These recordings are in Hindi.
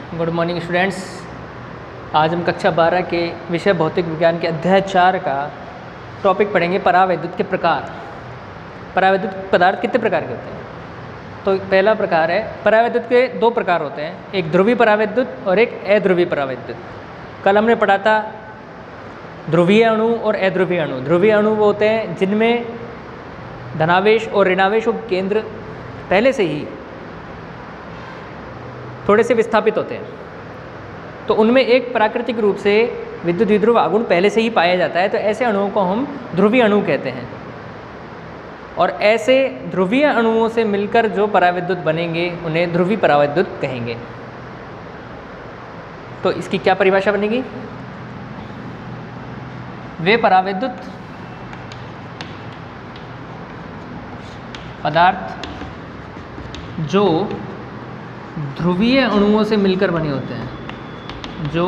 Good morning students. आज हम कक्षा 12 के विषय भौतिक विज्ञान के अध्याय 4 का टॉपिक पढ़ेंगे परावैद्युत के प्रकार। परावैद्युत पदार्थ कितने प्रकार के होते हैं? तो पहला प्रकार है, परावैद्युत के दो प्रकार होते हैं, एक ध्रुवीय परावैद्युत और एक अध्रुवीय परावैद्युत। कल हमने पढ़ा था ध्रुवीय अणु और अध्रुवीय अणु। ध्रुवीय अणु वो होते हैं जिनमें धनावेश और ऋणावेशों के केंद्र पहले से ही थोड़े से विस्थापित होते हैं, तो उनमें एक प्राकृतिक रूप से विद्युत द्विध्रुव आघूर्ण पहले से ही पाया जाता है, तो ऐसे अणुओं को हम ध्रुवीय अणु कहते हैं। और ऐसे ध्रुवीय अणुओं से मिलकर जो परावैद्युत बनेंगे उन्हें ध्रुवीय परावैद्युत कहेंगे। तो इसकी क्या परिभाषा बनेगी? वे परावैद्युत पदार्थ जो ध्रुवीय अणुओं से मिलकर बने होते हैं, जो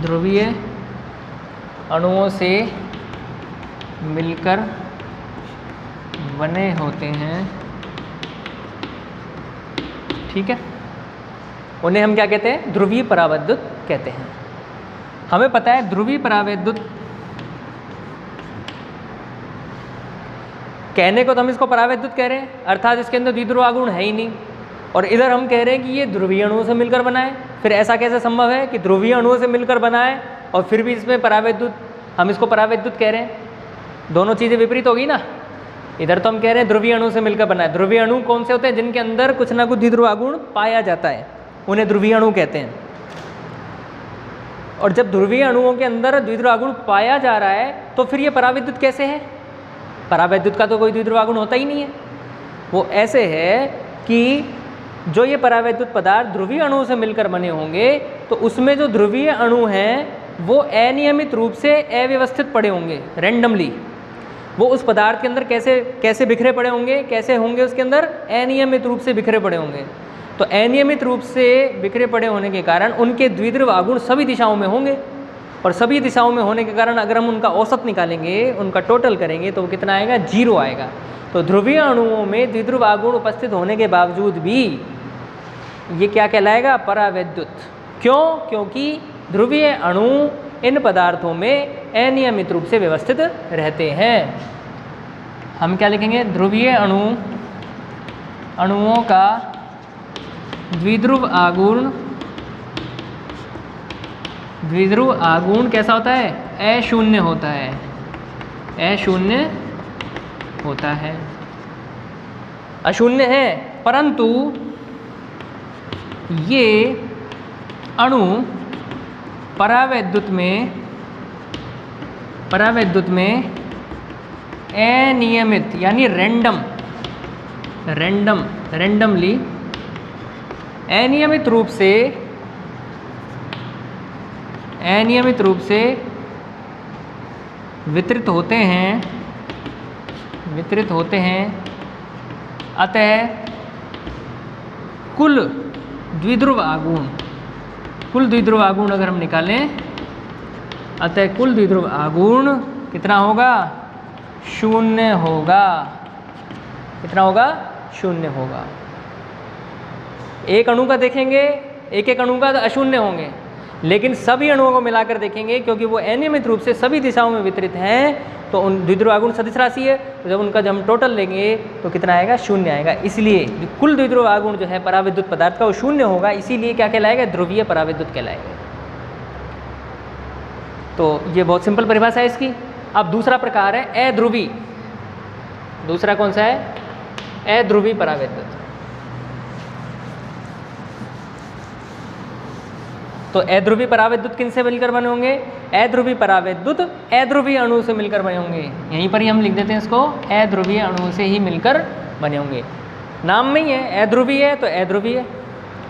ध्रुवीय अणुओं से मिलकर बने होते हैं, ठीक है, उन्हें हम क्या कहते हैं? ध्रुवीय परावैद्युत कहते हैं। हमें पता है ध्रुवीय परावैद्युत कहने को तो हम इसको परावैद्युत कह रहे हैं, अर्थात इसके अंदर द्विध्रुव आघूर्ण है ही नहीं, और इधर हम कह रहे हैं कि ये ध्रुवीय अणुओं से मिलकर बना है। फिर ऐसा कैसे संभव है कि ध्रुवीय अणुओं से मिलकर बना है और फिर भी इसमें परावैद्युत, हम इसको परावैद्युत कह रहे हैं? दोनों चीज़ें विपरीत होगी ना। इधर तो हम कह रहे हैं ध्रुवीय अणु से मिलकर बना है। ध्रुवीय अणु कौन से होते हैं? जिनके अंदर कुछ ना कुछ द्विध्रुव आघूर्ण पाया जाता है, उन्हें ध्रुवीय अणु कहते हैं। और जब ध्रुवीय अणुओं के अंदर द्विध्रुव आघूर्ण पाया जा रहा है तो फिर ये परावैद्युत कैसे है? परावैद्युत का तो कोई द्विध्रुव आघूर्ण होता ही नहीं है। वो ऐसे है कि जो ये परावैद्युत पदार्थ ध्रुवीय अणुओं से मिलकर बने होंगे तो उसमें जो ध्रुवीय अणु हैं वो अनियमित रूप से अव्यवस्थित पड़े होंगे, रैंडमली। वो उस पदार्थ के अंदर कैसे बिखरे पड़े होंगे? कैसे होंगे? उसके अंदर अनियमित रूप से बिखरे पड़े होंगे। तो अनियमित रूप से बिखरे पड़े होने के कारण उनके द्विध्रुव आघूर्ण सभी दिशाओं में होंगे, और सभी दिशाओं में होने के कारण अगर हम उनका औसत निकालेंगे, उनका टोटल करेंगे, तो वो कितना आएगा? 0 आएगा। तो ध्रुवीय अणुओं में द्विध्रुव आघूर्ण उपस्थित होने के बावजूद भी ये क्या कहलाएगा? परावैद्युत। क्यों? क्योंकि ध्रुवीय अणु इन पदार्थों में अनियमित रूप से व्यवस्थित रहते हैं। हम क्या लिखेंगे? ध्रुवीय अणुओं का द्विध्रुव आघूर्ण कैसा होता है? अशून्य होता है, अशून्य होता है, अशून्य है। परंतु ये अणु परावैद्युत में अनियमित यानी रैंडमली अनियमित रूप से वितरित होते हैं। अतः कुल द्विध्रुव आघूर्ण अगर हम निकालें, अतः कुल द्विध्रुव आघूर्ण कितना होगा? 0 होगा। कितना होगा? 0 होगा। एक अणु का देखेंगे, एक अणु का अशून्य होंगे, लेकिन सभी अणुओं को मिलाकर देखेंगे क्योंकि वो अनियमित रूप से सभी दिशाओं में वितरित हैं, तो उन द्विध्रुव आघूर्ण सदिश राशि है, तो जब उनका हम टोटल लेंगे तो कितना आएगा? 0 आएगा। इसलिए कुल द्विध्रुव आघूर्ण जो है परावैद्युत पदार्थ का वो 0 होगा, इसीलिए क्या कहलाएगा? ध्रुवीय परावैद्युत कहलाएगा। तो ये बहुत सिंपल परिभाषा है इसकी। अब दूसरा प्रकार है अध्रुवी। दूसरा कौन सा है? अध्रुवी परावैद्युत। तो अध्रुवीय परावैद्युत किन से मिलकर बने होंगे? अध्रुवीय परावैद्युत अध्रुवीय अणु से मिलकर बने होंगे। यहीं पर ही हम लिख देते हैं इसको, अध्रुवीय अणु से ही मिलकर बने होंगे। नाम में ही है, अध्रुवीय है तो अध्रुवीय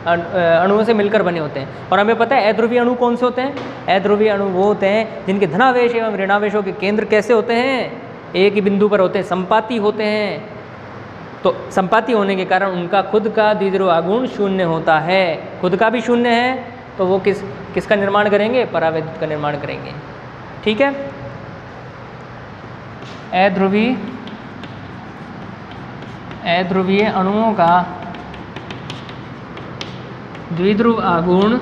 अणुओं से मिलकर बने होते हैं। और हमें पता है अध्रुवीय अणु कौन से होते हैं? अध्रुवीय अणु वो होते हैं जिनके धनावेश एवं ऋणावेशों के केंद्र कैसे होते हैं? एक ही बिंदु पर होते हैं, संपाती होते हैं। तो संपाती होने के कारण उनका खुद का द्विध्रुव आघूर्ण 0 होता है। खुद का भी 0 है तो वो किसका निर्माण करेंगे? परावैद्युत का निर्माण करेंगे। ठीक है। अध्रुवीय अणुओं का द्विध्रुव आघूर्ण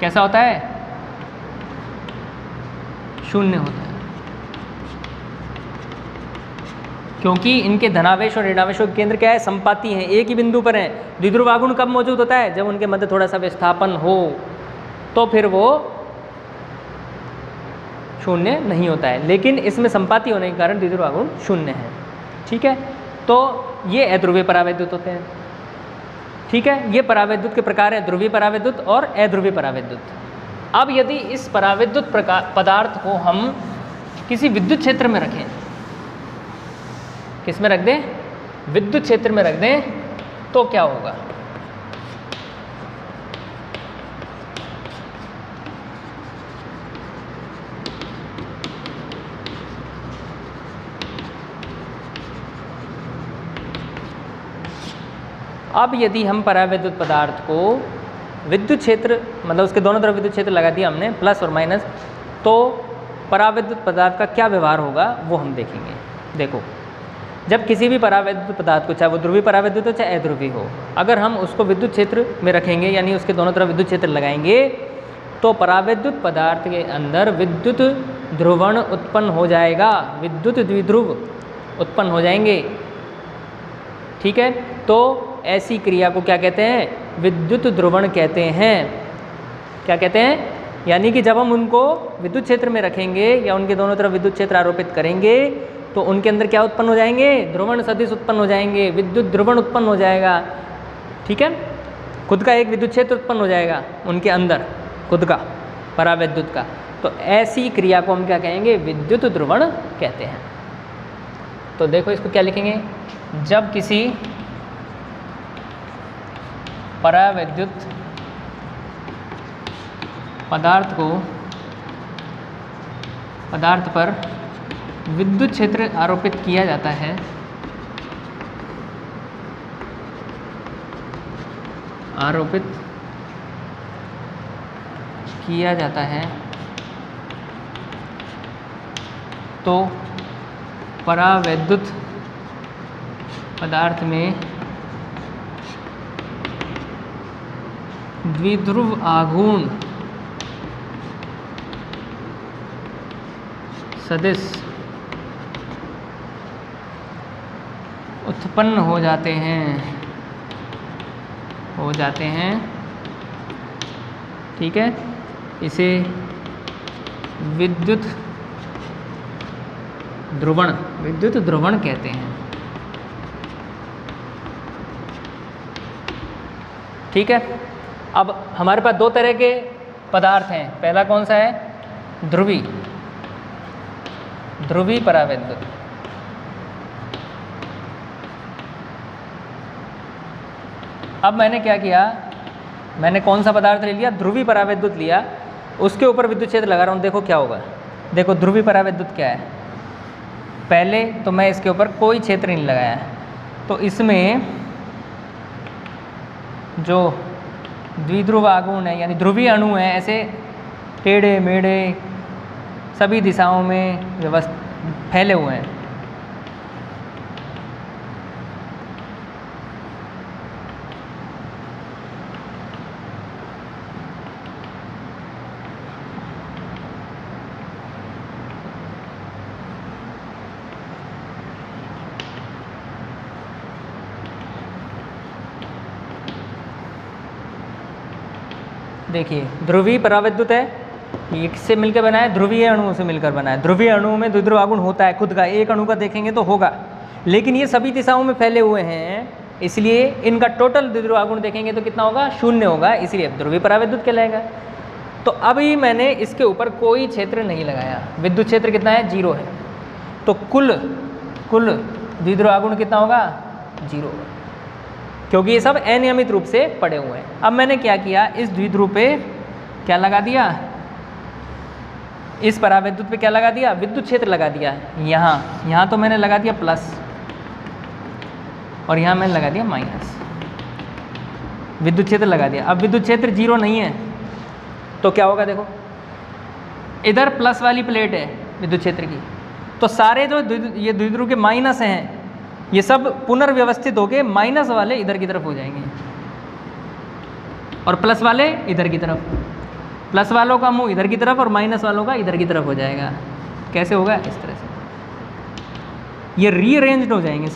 कैसा होता है? शून्य होता है, क्योंकि इनके धनावेश और ऋणावेशों के केंद्र क्या है? संपाती हैं, एक ही बिंदु पर हैं। द्विध्रुव आघूर्ण कब मौजूद होता है? जब उनके मध्य थोड़ा सा विस्थापन हो, तो फिर वो शून्य नहीं होता है, लेकिन इसमें संपाती होने के कारण द्विध्रुव आघूर्ण शून्य है। ठीक है, तो ये अध्रुवीय परावैद्युत होते हैं। ठीक है, ये परावैद्युत के प्रकार हैं, ध्रुवीय परावैद्युत और अध्रुवीय परावैद्युत। अब यदि इस परावैद्युत पदार्थ को हम किसी विद्युत क्षेत्र में रखें, किस में रख दें? विद्युत क्षेत्र में रख दें, तो क्या होगा? अब यदि हम परावैद्युत पदार्थ को विद्युत क्षेत्र, मतलब उसके दोनों तरफ विद्युत क्षेत्र लगा दिया हमने, प्लस और माइनस, तो परावैद्युत पदार्थ का क्या व्यवहार होगा वो हम देखेंगे। देखो, जब किसी भी परावैद्युत पदार्थ को, चाहे वो ध्रुवीय परावैद्युत हो चाहे अध्रुवीय हो, अगर हम उसको विद्युत क्षेत्र में रखेंगे, यानी उसके दोनों तरफ विद्युत क्षेत्र लगाएंगे, तो परावैद्युत पदार्थ के अंदर विद्युत ध्रुवण उत्पन्न हो जाएगा, विद्युत द्विध्रुव उत्पन्न हो जाएंगे। ठीक है, तो ऐसी क्रिया को क्या कहते हैं? विद्युत ध्रुवण कहते हैं। क्या कहते हैं? यानी कि जब हम उनको विद्युत क्षेत्र में रखेंगे या उनके दोनों तरफ विद्युत क्षेत्र आरोपित करेंगे, तो उनके अंदर क्या उत्पन्न हो जाएंगे? ध्रुवण सदिश उत्पन्न हो जाएंगे, विद्युत ध्रुवण उत्पन्न हो जाएगा। ठीक है, खुद का एक विद्युत क्षेत्र उत्पन्न हो जाएगा उनके अंदर, खुद का परावैद्युत का। तो ऐसी क्रिया को हम क्या कहेंगे? विद्युत ध्रुवण कहते हैं। तो देखो, इसको क्या लिखेंगे? जब किसी परावैद्युत पदार्थ पर विद्युत क्षेत्र आरोपित किया जाता है, तो परावैद्युत पदार्थ में द्विध्रुव आघूर्ण सदिश उत्पन्न हो जाते हैं। ठीक है, इसे विद्युत ध्रुवण कहते हैं। ठीक है, अब हमारे पास दो तरह के पदार्थ हैं। पहला कौन सा है? ध्रुवीय परावैद्युत। अब मैंने क्या किया? मैंने कौन सा पदार्थ ले लिया? ध्रुवीय परावैद्युत लिया, उसके ऊपर विद्युत क्षेत्र लगा रहा हूँ। देखो क्या होगा। देखो, ध्रुवीय परावैद्युत क्या है? पहले तो मैं इसके ऊपर कोई क्षेत्र नहीं लगाया, तो इसमें जो द्विध्रुव आघूर्ण है, यानी ध्रुवीय अणु है, ऐसे टेढ़े मेढ़े सभी दिशाओं में फैले हुए हैं। देखिए, ध्रुवीय परावैद्युत है, ये किससे मिलकर बना है? ध्रुवीय अणुओं से मिलकर बना है। ध्रुवीय अणुओं में द्विध्रुव आघूर्ण होता है खुद का, एक अणु का देखेंगे तो होगा, लेकिन ये सभी दिशाओं में फैले हुए हैं, इसलिए इनका टोटल द्विध्रुव आघूर्ण देखेंगे तो कितना होगा? शून्य होगा, इसलिए ध्रुवीय परावैद्युत कहलाएगा। तो अभी मैंने इसके ऊपर कोई क्षेत्र नहीं लगाया, विद्युत क्षेत्र कितना है? 0 है, तो कुल द्विध्रुव आघूर्ण कितना होगा? 0 होगा, क्योंकि ये सब अनियमित रूप से पड़े हुए हैं। अब मैंने क्या किया? इस द्विध्रुव पे क्या लगा दिया? इस परावैद्युत पे क्या लगा दिया? विद्युत क्षेत्र लगा दिया। यहाँ तो मैंने लगा दिया प्लस, और यहाँ मैंने लगा दिया माइनस, विद्युत क्षेत्र लगा दिया। अब विद्युत क्षेत्र 0 नहीं है, तो क्या होगा? देखो, इधर प्लस वाली प्लेट है विद्युत क्षेत्र की, तो सारे जो ये द्विध्रुव के माइनस हैं ये सब पुनर्व्यवस्थित होके माइनस वाले इधर की तरफ हो जाएंगे और प्लस वाले इधर की तरफ, प्लस वालों का मुंह इधर की तरफ और माइनस वालों का इधर की तरफ हो जाएगा। कैसे होगा? इस तरह से ये रीअरेंज्ड हो जाएंगे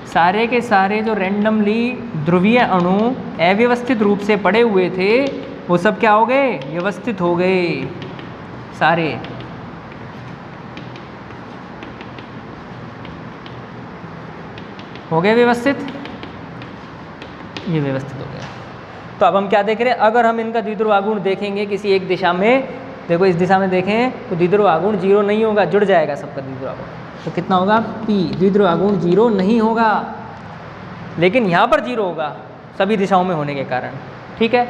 सारे के सारे जो रैंडमली ध्रुवीय अणु अव्यवस्थित रूप से पड़े हुए थे वो सब क्या हो गए? व्यवस्थित हो गए सारे। हो गए व्यवस्थित, ये व्यवस्थित हो गया। तो अब हम क्या देख रहे हैं? अगर हम इनका द्विध्रुव आघूर्ण देखेंगे किसी एक दिशा में, देखो इस दिशा में देखें तो द्विध्रुव आघूर्ण 0 नहीं होगा, जुड़ जाएगा सबका द्विध्रुव आघूर्ण। तो कितना होगा? P। द्विध्रुव आघूर्ण 0 नहीं होगा, लेकिन यहाँ पर 0 होगा सभी दिशाओं में होने के कारण। ठीक है,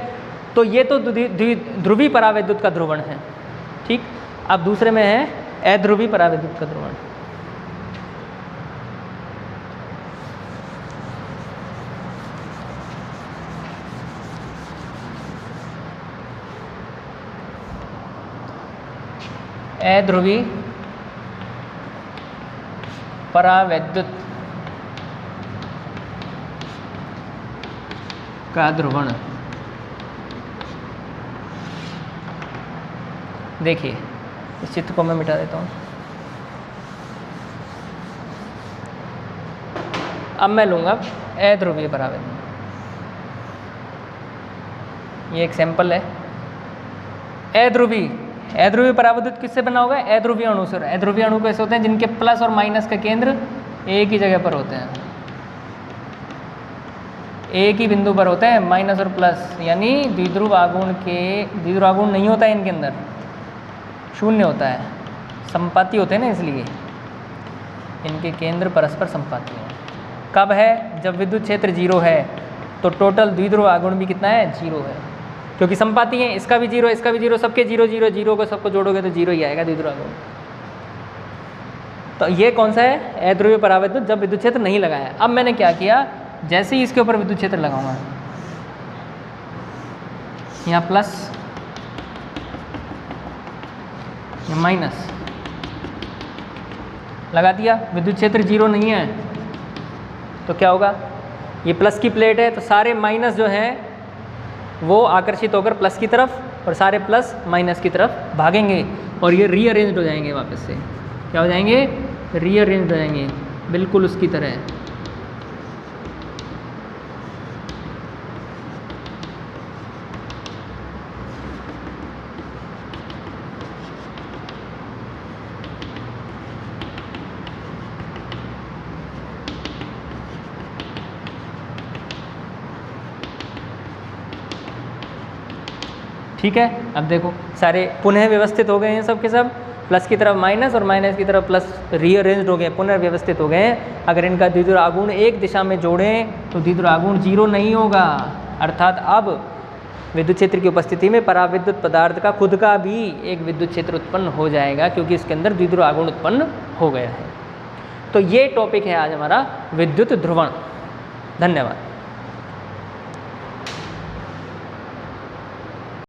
तो ये तो ध्रुवी परावैद्युत का ध्रुवण है। ठीक, अब दूसरे में है अध्रुवी परावैद्युत का ध्रुवण। अध्रुवी परावैद्युत का ध्रुवण। देखिए इस चित्र को मैं मिटा देता हूँ। अब मैं लूँगा अध्रुवीय परावैद्युत। ये एक सैंपल है। अध्रुवीय परावैद्युत किससे बना होगा? अध्रुवीय अणु से। अध्रुवीय अणु कैसे होते हैं? जिनके प्लस और माइनस का केंद्र एक ही जगह पर होते हैं, एक ही बिंदु पर होते हैं, माइनस और प्लस। यानी द्विध्रुव आघूर्ण नहीं होता है इनके अंदर, शून्य होता है, संपाती होते हैं ना, इसलिए इनके केंद्र परस्पर संपाती हैं। कब है? जब विद्युत क्षेत्र 0 है तो टोटल द्विध्रुव आघूर्ण भी कितना है? 0 है, क्योंकि संपाती हैं। इसका भी 0, इसका भी 0, सबके 0 0 0 को सबको जोड़ोगे तो 0 ही आएगा द्विध्रुव आघूर्ण। तो ये कौन सा है? अध्रुवीय परावैद्युत, जब विद्युत क्षेत्र नहीं लगाया। अब मैंने क्या किया? जैसे ही इसके ऊपर विद्युत क्षेत्र लगाऊंगा, यहाँ प्लस माइनस लगा दिया, विद्युत क्षेत्र 0 नहीं है तो क्या होगा? ये प्लस की प्लेट है तो सारे माइनस जो हैं वो आकर्षित होकर प्लस की तरफ और सारे प्लस माइनस की तरफ भागेंगे और ये रीअरेंज्ड हो जाएंगे वापस से। क्या हो जाएंगे? रीअरेंज्ड हो जाएंगे, बिल्कुल उसकी तरह। ठीक है, अब देखो सारे पुनः व्यवस्थित हो गए हैं, सब के सब प्लस की तरफ माइनस और माइनस की तरफ प्लस रीअरेंज्ड हो गए, पुनर्व्यवस्थित हो गए हैं। अगर इनका द्विध्रुव आघूर्ण एक दिशा में जोड़ें तो द्विध्रुव आघूर्ण 0 नहीं होगा, अर्थात अब विद्युत क्षेत्र की उपस्थिति में पराविद्युत पदार्थ का खुद का भी एक विद्युत क्षेत्र उत्पन्न हो जाएगा, क्योंकि इसके अंदर द्विध्रुव आघूर्ण उत्पन्न हो गया है। तो ये टॉपिक है आज हमारा विद्युत ध्रुवण। धन्यवाद।